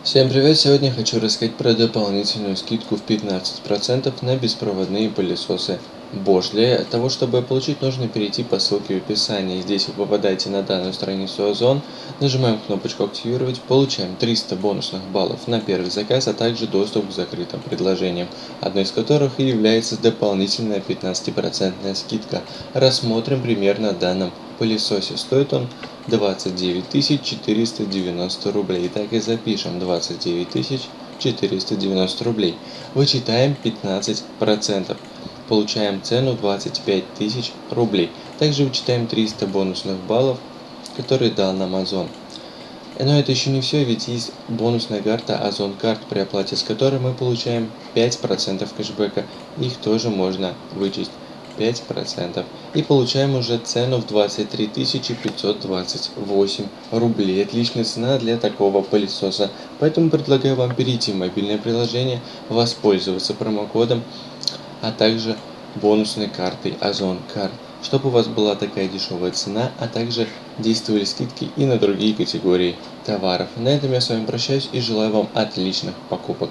Всем привет! Сегодня хочу рассказать про дополнительную скидку в 15% на беспроводные пылесосы Bosch. Для того, чтобы получить, нужно перейти по ссылке в описании. Здесь вы попадаете на данную страницу Озон, нажимаем кнопочку «Активировать», получаем 300 бонусных баллов на первый заказ, а также доступ к закрытым предложениям, одно из которых и является дополнительная 15% скидка. Рассмотрим пример на данном пылесосе. Стоит он 29 490 рублей. Так и запишем: 29 490 рублей. Вычитаем 15%. Получаем цену 25 000 рублей. Также вычитаем 300 бонусных баллов, которые дал нам Озон. Но это еще не все, ведь есть бонусная карта Озон Карт, при оплате с которой мы получаем 5% кэшбэка. Их тоже можно вычесть. 5%. И получаем уже цену в 23 528 рублей. Отличная цена для такого пылесоса. Поэтому предлагаю вам перейти в мобильное приложение, воспользоваться промокодом, а также бонусной картой Озон Карт, чтобы у вас была такая дешевая цена, а также действовали скидки и на другие категории товаров. На этом я с вами прощаюсь и желаю вам отличных покупок.